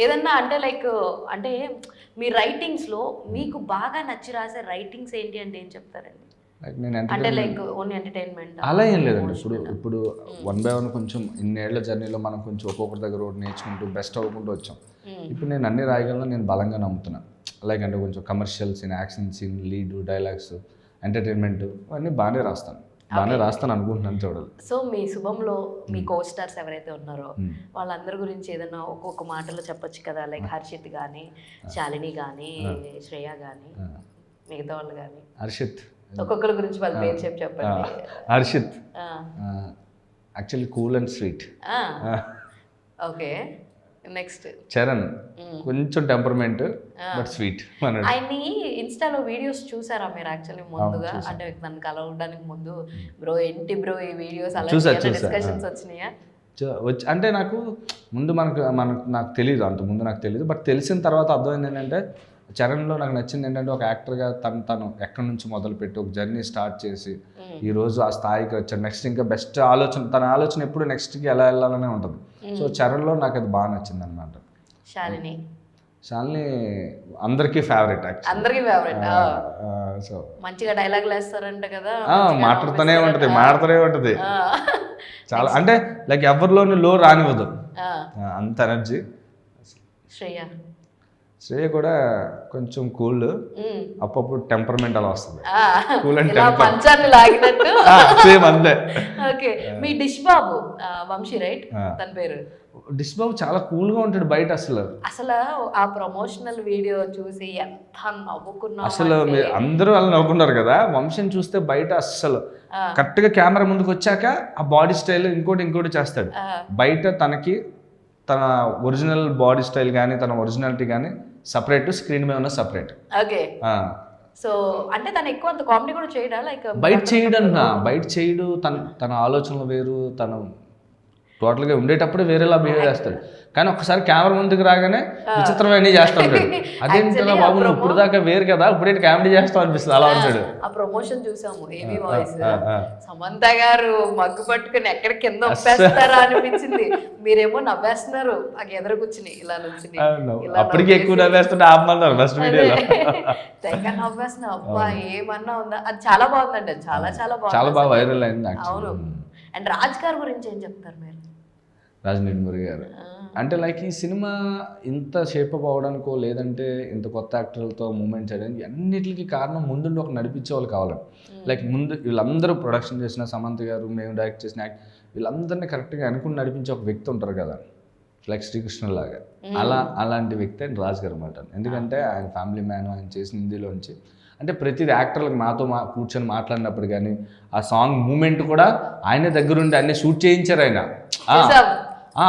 ఏదన్నా అంటే లైక్ అంటే మీ రైటింగ్స్లో మీకు బాగా నచ్చి రాసే రైటింగ్స్ ఏంటి అంటే ఏం చెప్తారండి? లైక్ నేను అంటే లైక్ ఓన్లీ ఎంటర్టైన్మెంట్ అలా ఏం లేదండి. ఇప్పుడు 1 by 1 కొంచెం ఇన్నేళ్ల జర్నీలో మనం కొంచెం ఒక్కొక్కరి దగ్గర ఒకటి నేర్చుకుంటూ బెస్ట్ అవ్వకుంటూ వచ్చాం. ఇప్పుడు నేను అన్ని రాయగలను నేను బలంగా నమ్ముతున్నా. లైక్ అంటే కొంచెం commercial scene, action scene, lead, dialogues, entertainment అన్నీ బాగానే రాస్తాను అనుకుంటున్నాను చూడాలి. సో మీ శుభంలో మీ కో స్టార్స్ ఎవరైతే ఉన్నారో వాళ్ళందరి గురించి ఏదైనా ఒక్కొక్క మాటలో చెప్పొచ్చు కదా, లైక్ హర్షిత్ కానీ, శాలిని కానీ, శ్రేయ కానీ, మిగతా వాళ్ళు కానీ. హర్షిత్ ఒక్కొక్కరి గురించి వాళ్ళ పేరు చెప్పండి. Harshit actually cool and sweet. Okay, next Charan కొంచెం టెంపర్మెంట్ బట్ స్వీట్. ఆయన్ని ఇన్స్టాలో వీడియోస్ చూసారా మీరు? యాక్చువల్లీ ముందుగా అంటే నన్ను కలవడానికి ముందు బ్రో ఏంటి బ్రో ఈ వీడియోస్ అలా డిస్కషన్స్ వచ్చినాయా? అంటే నాకు ముందు నాకు తెలియదు, అంత ముందు నాకు తెలియదు. బట్ తెలిసిన తర్వాత అర్థమైంది ఏంటంటే చరణ్లో నాకు నచ్చింది ఏంటంటే ఒక యాక్టర్గా తను ఎక్కడి నుంచి మొదలుపెట్టి ఒక జర్నీ స్టార్ట్ చేసి ఈరోజు ఆ స్థాయికి వచ్చాడు. నెక్స్ట్ ఇంకా బెస్ట్ ఆలోచన, తన ఆలోచన ఎప్పుడు నెక్స్ట్కి ఎలా వెళ్ళాలనే ఉంటుంది. సో చరణ్లో నాకు అది బాగా నచ్చింది అనమాట. శాలిని అందరికీ ఫేవరెట్ యాక్చువల్లీ. సో మంచిగా డైలాగులు వేస్తారంట కదా, మాట్లాడుతూనే ఉంటుంది చాలా. అంటే లైక్ ఎవరిలోని లో రానివ్వదు, అంత ఎనర్జీ. శ్రేయ కూడా కొంచెం కూల్, అప్పుడప్పుడు టెంపర్మెంట్ అలా వస్తుంది. కూల్ అండ్ పంచాన్ని లాగినట్టు సేమ్ అంతే. ఓకే, మీ డిష్ బాబు వంశీ రైట్ తన పేరు? డిష్ బాబు చాలా కూల్ గా ఉంటాడు బయట. అసలు ఆ ప్రమోషనల్ వీడియో చూసి ఎంత నవ్వుకున్నా. అసలు అందరూ అలా నవ్వుకున్నారు కదా. వంశీని చూస్తే బయట అస్సలు కరెక్ట్ గా కెమెరా ముందుకు వచ్చాక ఆ బాడీ స్టైల్ ఇంకోటి చేస్తాడు. బయట తన ఒరిజినల్ బాడీ స్టైల్ కానీ తన ఒరిజినాలిటీ కానీ సపరేట్, స్క్రీన్ మీద ఉన్న సపరేట్. ఓకే, సో అంటే తను ఎక్కువ అంత కామెడీ కూడా చేయడా? లైక్ బయట చేయడు. తన ఆలోచనలు వేరు, తను టోటల్గా ఉండేటప్పుడే వేరేలా బిహేవ్ చేస్తాడు. కానీ ఒక్కసారి కెమెరా ముందుకు రాగానే విచిత్రమైన చేస్తూ ఉంటాడు. అదేంటో బాబు నువ్వు ఇప్పుడు దాకా వేరు కదా, ఇప్పుడేంటి కామెడీ చేస్తావు అనిపిస్తుంది, అలా ఉంటాడు. ఆ ప్రమోషన్ చూసాము ఏవి వాయిస్, సమంత గారు మగ్గు పట్టుకుని ఎక్కడ కింద ఒప్పేస్తారా అనిపించింది. మీరేమో నవ్వేస్తున్నారు నాకు ఎదురు కూర్చుని ఇలా నుంచి. అప్పటికి ఎక్కువ నవ్వేస్తుంటే ఆపమన్నారు ఫస్ట్ వీడియోలో. తెగ నవ్వేస్తున్నా, అబ్బా ఏమన్నా ఉందా. అది చాలా బాగుందండి, చాలా బాగా వైరల్ అయింది. అవును. అండ్ రాజ్ గారి గురించి ఏం చెప్తారు మీరు? రాజ్ నిడుమూరి గారు అంటే లైక్ ఈ సినిమా ఇంత షేపప్ అవడానికో లేదంటే ఇంత కొత్త యాక్టర్లతో మూమెంట్ చేయడానికి అన్నిటికీ కారణం ముందుండి ఒక నడిపించే వాళ్ళు కావాలి. లైక్ ముందు వీళ్ళందరూ ప్రొడక్షన్ చేసిన సమంత గారు, మేము డైరెక్ట్ చేసిన వీళ్ళందరినీ కరెక్ట్గా అనుకుని నడిపించే ఒక వ్యక్తి ఉంటారు కదా, లైక్ శ్రీకృష్ణ లాగా. అలాంటి వ్యక్తి ఆయన రాజ్ గారు అన్నమాట. ఎందుకంటే ఆయన ఫ్యామిలీ మ్యాన్, ఆయన చేసిన హిందీలోంచి అంటే ప్రతిది యాక్టర్లకు నాతో కూర్చొని మాట్లాడినప్పుడు కానీ ఆ సాంగ్ మూమెంట్ కూడా ఆయనే దగ్గరుండి అన్నీ షూట్ చేయించారు.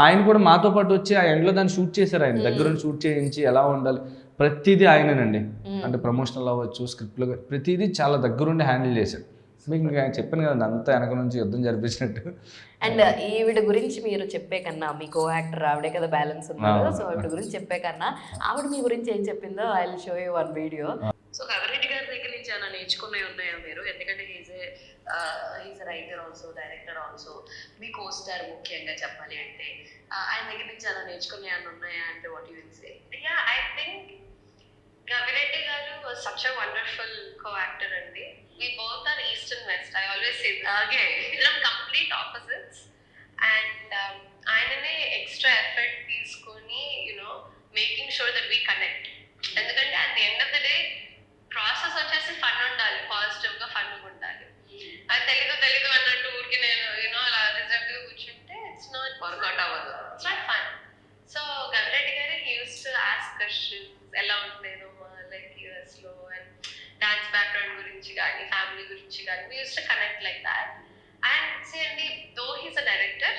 ఆయన కూడా మాతో పాటు వచ్చి ఆ ఎండ్లో దాన్ని షూట్ చేశారు. ఆయన దగ్గరుండి షూట్ చేయించి ఎలా ఉండాలి ప్రతిదీ ఆయనేనండి. అంటే ప్రమోషనల్ అవ్వచ్చు, స్క్రిప్ట్లో ప్రతిదీ చాలా దగ్గరుండి హ్యాండిల్ చేశారు. మీకు ఇంకా చెప్పాను కదా అంతా వెనక నుంచి యుద్ధం జరిపించినట్టు. అండ్ ఈవిడ గురించి మీరు చెప్పే కన్నా, మీ కో యాక్టర్ ఆవిడే కదా బ్యాలెన్స్ ఉన్నారు, సో ఆవిడ గురించి చెప్పే కన్నా ఆవిడ మీ గురించి ఏం చెప్పిందో I will show you one video. So Kavireddy గారి దగ్గర నుంచి ఏమైనా నేర్చుకునేవి ఉన్నాయా మీరు? ఎందుకంటే he's writer also, director also, మీ కో స్టార్ ముఖ్యంగా చెప్పాలి అంటే ఆయన దగ్గర నుంచి ఏమైనా నేర్చుకునే ఏమైనా ఉన్నాయా అంటే what you will say? Yeah, I think Kavireddy గారు was such a wonderful co actor అండి. We both are east and west. I always say that. Okay. We're complete opposites. And ఆయననే ఎక్స్ట్రా ఎఫర్ట్ తీసుకొని making sure that we connect. ఎందుకంటే at the end of the day process వచ్చేసి fun ఉండాలి, పాజిటివ్గా ఫన్గా ఉండాలి. అది తెలీదు అన్నట్టు ఊరికి నేను అలా రిజర్వ్గా కూర్చుంటే ఇట్స్ నాట్ వర్కౌట్ అవ్వదు, it's not fun. So Gavireddy గారు he use to ask questions, ఎలా ఉండేదో లైక్ యూఎస్లో అండ్ డాన్స్ బ్యాక్గ్రౌండ్ గురించి కానీ ఫ్యామిలీ గురించి కానీ we use to connect like that. And see అండి, దో హీస్ అ డైరెక్టర్,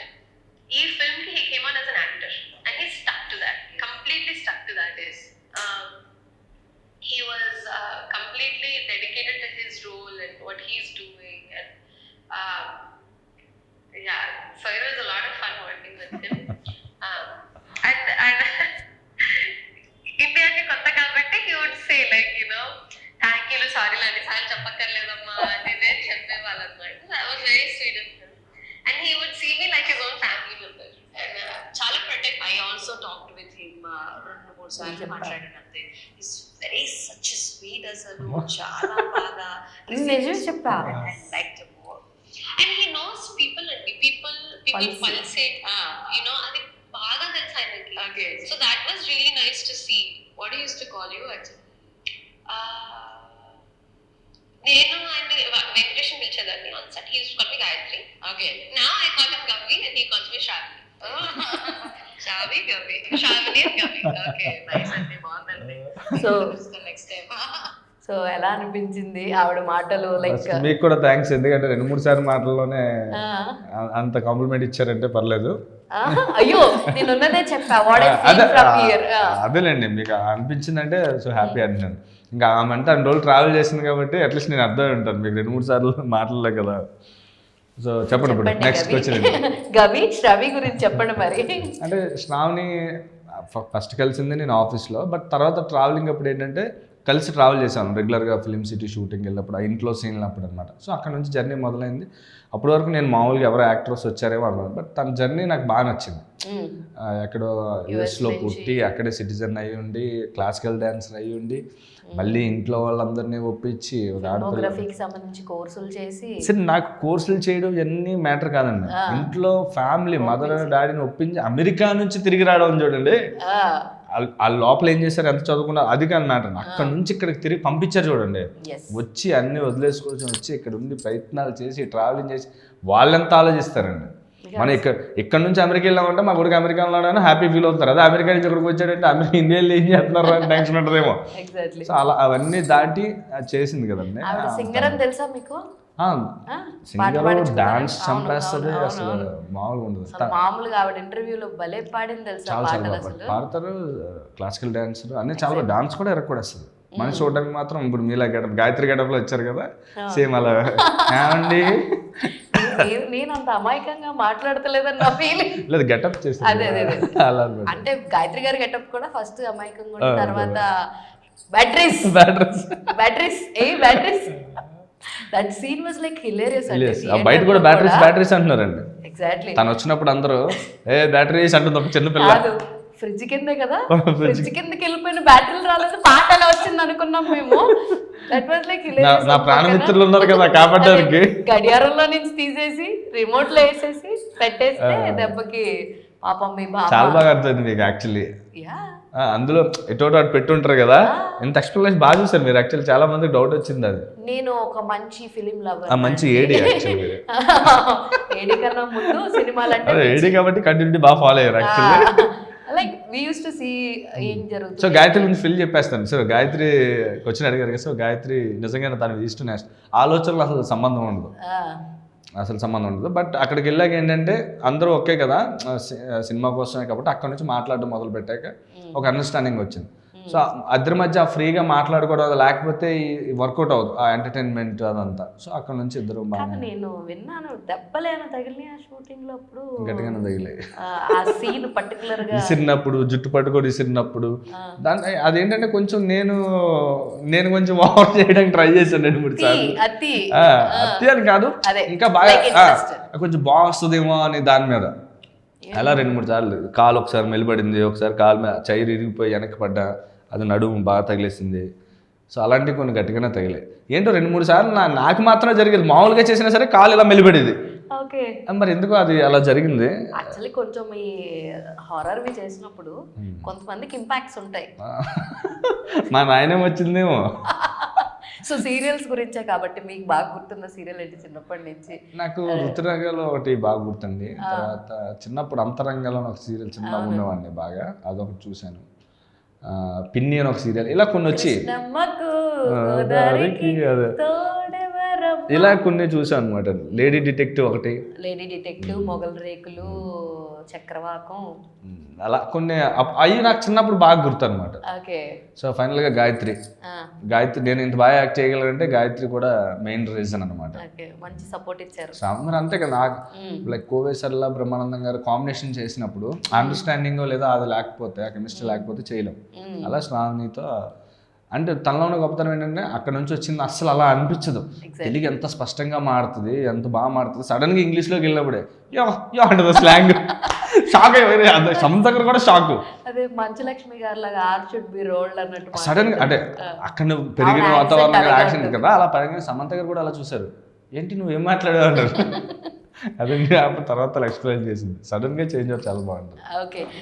ఈ ఫిల్మ్కి he came on as an actor and he stuck to that, completely stuck to that. He was completely dedicated to his role and what he's doing, and yeah, so it was a lot of fun working with him. And India's kotta kabatti he would say like thank you, sorry lani sal chappakarledamma adine cheppevalannamata. That was very sweet of him, and he would see me like his own family member. ఒకసారి మాట్లాడాను అంతే. Is very such sweet అసలు, చాలా బాగా నిజం చెప్పా. Like the more and he knows people అండి, people pulse it, you know, అది బాగా తెలుసు ఆయనకి. Okay, so that was really nice to see. What he used to call you actually? నేను ఆయన వెంకటేశ్వర పిలిచేదాన్ని on set. He used to call me Gayatri. Okay, now I call him Gavi and he calls me Shavi. Shavi Gavi, షావిని గవి. Okay, nice అండి, బాగుందండి. So next time. So ఎలా అనిపించింది ఆవిడ మాటలు? లైక్ మీకు కూడా థ్యాంక్స్, ఎందుకంటే 2-3 సార్లు మాటల్లోనే అంత కాంప్లిమెంట్ ఇచ్చారంటే పర్లేదు. అయ్యో నేను ఉన్నదే చెప్పా. What I feel from here. అదేలేండి, మీకు అనిపించిందంటే సో హ్యాపీ అంటున్నాను. ఇంకా ఆమె అంటే 2 రోజులు ట్రావెల్ చేసింది కాబట్టి అట్లీస్ట్ నేను అర్థం ఉంటాను మీకు 2-3 సార్లు మాటలే కదా. సో చెప్పండి ఇప్పుడు నెక్స్ట్ క్వశ్చన్. గవి శ్రవి గురించి చెప్పండి మరి. అంటే శ్రావణి ఫస్ట్ కలిసింది నేను ఆఫీస్లో, బట్ తర్వాత ట్రావెలింగ్ అప్పుడు ఏంటంటే కలిసి ట్రావెల్ చేశాను రెగ్యులర్గా ఫిలిం సిటీ షూటింగ్ వెళ్ళినప్పుడు, ఆ ఇంట్లో సీన్లు అప్పుడు అనమాట. సో అక్కడ నుంచి జర్నీ మొదలైంది. అప్పటి వరకు నేను మామూలుగా ఎవరో యాక్టర్స్ వచ్చారేమో అనుకున్నాను, బట్ తన జర్నీ నాకు బాగా నచ్చింది. ఎక్కడో యూఎస్లో పుట్టి అక్కడే సిటిజన్ అయ్యి ఉండి క్లాసికల్ డాన్సర్ అయ్యి ఉండి మళ్ళీ ఇంట్లో వాళ్ళందరినీ ఒప్పించి ఫోటోగ్రఫీకి సంబంధించి కోర్సులు చేసి. సరే, నాకు కోర్సులు చేయడం ఇవన్నీ మ్యాటర్ కాదండి. ఇంట్లో ఫ్యామిలీ మదర్ డాడీని ఒప్పించి అమెరికా నుంచి తిరిగి రావడం చూడండి. ఆ లోపల ఏం చేశారు, ఎంత చదువుకున్నారు అది కానీ మ్యాటర్. అక్కడ నుంచి ఇక్కడికి తిరిగి పంపించారు చూడండి. వచ్చి అన్ని వదిలేసుకొని వచ్చి ఇక్కడ ఉండి ప్రయత్నాలు చేసి ట్రావెలింగ్ చేసి వాళ్ళెంత ఆలోచిస్తారండి. మనం ఇక్కడ నుంచి అమెరికా వెళ్ళామంటే మా కొడుకు అమెరికాలో ఉన్నాడని హ్యాపీ ఫీల్ అవుతారు. అదే అమెరికా నుంచి ఇక్కడికి వచ్చాడంటే అమెరికా ఇండియాలో ఏం చేస్తున్నారు అని టెన్షన్ ఉంటుందేమో. సో అలా అవన్నీ దాటి చేసింది కదండి. సింగర్ అని తెలుసా మీకు? సింగర్ డాన్స్ చంపేస్తుంది, అసలు మామూలుగా ఉండదు. మామూలుగా ఆవిడ ఇంటర్వ్యూలో భలే పాడింది తెలుసా. చాలా పాడతారు, క్లాసికల్ డాన్సర్ అన్ని చాలా. డాన్స్ కూడా ఎరగొడేస్తుంది. మనిషి చూడడానికి మాత్రం ఇప్పుడు మీలా గెటప్, గాయత్రి గెటప్ లో వచ్చారు కదా సేమ్ అలా. ఏమండి నేను అంత అమాయకంగా మాట్లాడతలేదని నా ఫీలింగ్. లేదు, గెటప్ చేసి అదే అంటే గాయత్రి గారి గెటప్ కూడా ఫస్ట్ అమాయకంగా, తర్వాత batteries that scene was like hilarious. బయట కూడా బ్యాటరీస్ అంటున్నారండి. ఎగ్జాక్ట్లీ. తను వచ్చినప్పుడు అందరూ బ్యాటరీస్ అంటుంది ఒక చిన్న పిల్ల. ఫ్రిడ్జ్ కిందే కదా, ఫ్రిడ్జ్ కిందకి వెళ్ళిపోయిన బ్యాటరీలు రాలేదు, పాట అలా వచ్చింది అనుకున్నాం మేము. That was like hilarious. నా ప్రాణమిత్రులు ఉన్నారు కదా కాపాడడానికి. గడియారంలో నుంచి తీసేసి రిమోట్ లో వేసేసి పెట్టేస్తే దెబ్బకి పాపం మీ బాబా. చాలా బాగా అర్థమైంది మీకు యాక్చువల్లీ. అందులో ఎటో అటు పెట్టుంటారు కదా, ఎంత ఎక్స్ప్లెనేషన్ బాగా చూసారు మీరు. యాక్చువల్లీ చాలా మందికి డౌట్ వచ్చింది అది. నేను ఒక మంచి ఫిలిం లవర్, మంచి ఏడీ యాక్చువల్లీ. ఏడీ కన్నా ముందు సినిమాలంటే ఏడీ కాబట్టి కంటిన్యూటీ బాగా ఫాలో అయ్యారు actually. Like we use to see ఏం జరుగుతుంది. సో గాయత్రి గురించి ఫిల్ చెప్పేస్తాను. సో గాయత్రి క్వశ్చన్ అడిగారు కదా. సో గాయత్రి నిజంగానే తన ఈస్ట్ నేషనల్ ఆలోచనలు అసలు సంబంధం ఉండదు. బట్ అక్కడికి వెళ్ళాక ఏంటంటే అందరూ ఓకే కదా సినిమా కోసమే కాబట్టి అక్కడ నుంచి మాట్లాడడం మొదలు పెట్టాక ఒక అండర్స్టాండింగ్ వచ్చింది. సో అద్దరి మధ్య ఫ్రీగా మాట్లాడుకోవడం, అది లేకపోతే వర్కౌట్ అవ్వదు ఆ ఎంటర్టైన్మెంట్ అదంతా. సో అక్కడ నుంచి ఇద్దరు బాగా. నేను విన్నాను దెబ్బలేనా తగిలినాయి ఆ షూటింగ్ లో అప్పుడు? గట్టిగానే తగిలాయి. ఆ సీన్ పర్టికులర్ గా విసిరినప్పుడు, జుట్టు పట్టుకొని విసిరినప్పుడు దాని అదేంటంటే కొంచెం నేను కొంచెం ఓవర్ చేయడానికి ట్రై చేశాను 2-3 సార్లు. అత్తి అని కాదు, ఇంకా బాగా కొంచెం బాగుస్తుందేమో అని దాని మీద అలా 2-3 సార్లు. కాలు ఒకసారి మెలిపడింది, ఒకసారి కాలు మీద చైర్ ఇరిగిపోయి వెనక్కి పడ్డా, అది నడుము బాగా తగిలేసింది. సో అలాంటివి కొన్ని గట్టిగానే తగిలాయి. ఏంటో 2-3 సార్లు నాకు మాత్రమే జరిగేది. మామూలుగా చేసినా సరే కాలు ఇలా మెలిపడేది. మరి ఎందుకు అది అలా జరిగింది? యాక్చువల్లీ కొంచెం ఈ హారర్వి చేసినప్పుడు కొంతమందికి ఇంపాక్ట్స్ ఉంటాయి. మా నాయన వచ్చిందేమో. సో సీరియల్స్ గురించే కాబట్టి మీకు బాగా గుర్తున్న సీరియల్ ఏంటి చిన్నప్పటి నుంచి? నాకు రుతురంగంలో ఒకటి బాగా గుర్తుంది. తర్వాత చిన్నప్పుడు అంతరంగంలో ఒక సీరియల్ చిన్నగా ఉండేవాడిని బాగా, అదొకటి చూశాను. పిన్ని అని ఒక సీరియల్, ఇలా కొన్ని వచ్చి ఇలా కొన్ని చూసాను అనమాట. లేడీ డిటెక్టివ్ ఒకటి, మొగల్ రేకులు, చక్రవాకం, అలా కొన్ని అవి నాకు చిన్నప్పుడు బాగా గుర్తు అనమాట. సో ఫైనల్గా గాయత్రి నేను ఇంత బాగా యాక్ట్ చేయగలంటే గాయత్రి కూడా మెయిన్ రీజన్ అనమాట. మంచి సపోర్ట్ ఇచ్చారు. మరి అంతే కదా, నాకు లైక్ కోవేశ్వర్ల బ్రహ్మానందం గారు కాంబినేషన్ చేసినప్పుడు అండర్స్టాండింగ్ లేదా అది లేకపోతే, ఆ కెమిస్ట్రీ లేకపోతే చేయలేం. అలా శ్రావణితో అంటే తనలో ఉన్న గొప్పతనం ఏంటంటే అక్కడ నుంచి వచ్చింది అస్సలు అలా అనిపించదు. తెలుగు ఎంత స్పష్టంగా మారుతుంది, ఎంత బాగా మారుతుంది. సడన్గా ఇంగ్లీష్లోకి వెళ్ళినప్పుడే యో యో అంటుంది, షాక్ అయిపోయింది, సమంత గారు కూడా షాక్. అదే మంచులక్ష్మి గారు లాగా ఆర్ షుడ్ బి రోల్డ్ అన్నట్టు సడన్ గా అంటే అక్కడ పెరిగిన వాతావరణం యాక్షన్ కదా, అలా పెరిగిన సమంత గారు కూడా అలా చూసారు, ఏంటి నువ్వేం మాట్లాడావు అన్నారు. అదండి తర్వాత ఎక్స్ప్లెయిన్ చేసింది, సడన్ గా చేంజ్ అవుతుంది, చాలా బాగుంటుంది. ఓకే